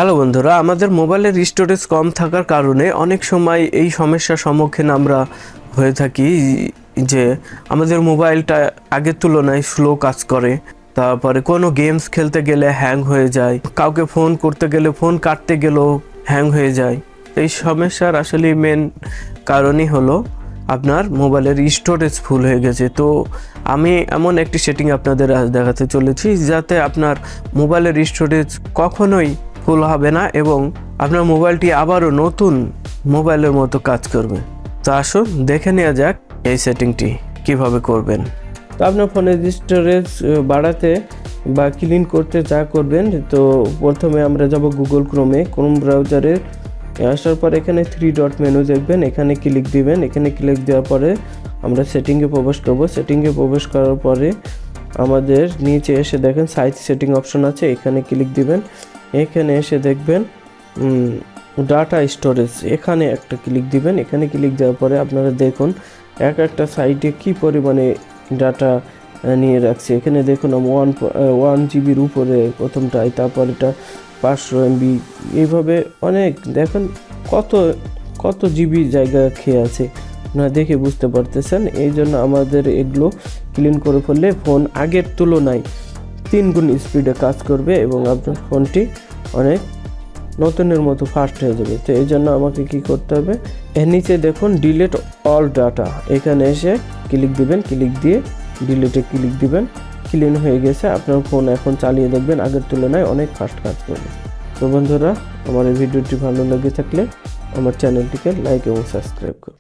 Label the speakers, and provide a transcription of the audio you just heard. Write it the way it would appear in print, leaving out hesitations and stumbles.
Speaker 1: Hello বন্ধুরা, আমাদের মোবাইলের স্টোরেজ কম থাকার কারণে অনেক সময় এই সমস্যার সম্মুখীন আমরা হয়ে থাকি যে আমাদের মোবাইলটা আগের তুলনায় স্লো কাজ করে। তারপরে কোনো গেমস খেলতে গেলে হ্যাং হয়ে যায়, কাউকে ফোন করতে গেলে ফোন কাটতে গেলেও হ্যাং হয়ে যায়। এই সমস্যার আসলে মেন কারণই হলো আপনার মোবাইলের স্টোরেজ ফুল হয়ে গেছে। তো আমি এমন একটি সেটিং আপনাদের আজ দেখাতে চলেছি যাতে আপনার মোবাইলের স্টোরেজ কখনোই ফুল হবে না এবং আপনার মোবাইলটি আবারও নতুন মোবাইলের মতো কাজ করবে। তো আসুন দেখে নেওয়া যাক এই সেটিংটি কিভাবে করবেন। তো আপনার ফোনের স্টোরেজ বাড়াতে বা ক্লিন করতে যা করবেন, তো প্রথমে আমরা যাব গুগল ক্রোম ব্রাউজারে আসার পর এখানে 3 ডট মেনু দেখবেন, এখানে ক্লিক দিবেন। এখানে ক্লিক দেওয়ার পরে আমরা সেটিংয়ে প্রবেশ করব। সেটিংয়ে প্রবেশ করার পরে আমাদের নিচে এসে দেখেন সাইজ সেটিং অপশন আছে, এখানে ক্লিক দিবেন। এখানে এসে দেখবেন ডাটা স্টোরেজ, এখানে একটা ক্লিক দিবেন। এখানে ক্লিক দেওয়ার পরে আপনারা দেখুন একটা সাইটে কি পরিমাণে ডাটা নিয়ে রাখছে। এখানে দেখুন 1 জিবির উপরে প্রথমটাই, তারপর এটা 500 MB, এইভাবে অনেক দেখেন কত জিবি জায়গা খেয়ে আছে, না দেখে বুঝতে পারতেছেন। এই জন্য আমাদের এগুলো ক্লিন করে ফেললে ফোন আগের তুলনায় 3 গুণ স্পিডে কাজ করবে এবং আপনার ফোনটি অনেক নতুনের মতো ফাস্ট হয়ে যাবে। তো এই জন্য আমাকে কি করতে হবে, এর নিচে দেখুন ডিলিট অল ডাটা, এখানে এসে ক্লিক দিবেন। ক্লিক দিয়ে ডিলিটে ক্লিক দিবেন। ক্লিন হয়ে গেছে। আপনার ফোন এখন চালিয়ে দেখবেন আগের তুলনায় অনেক ফাস্ট কাজ করবে। তো বন্ধুরা, আমার এই ভিডিওটি ভালো লেগে থাকলে আমার চ্যানেলটিকে লাইক এবং সাবস্ক্রাইব করুন।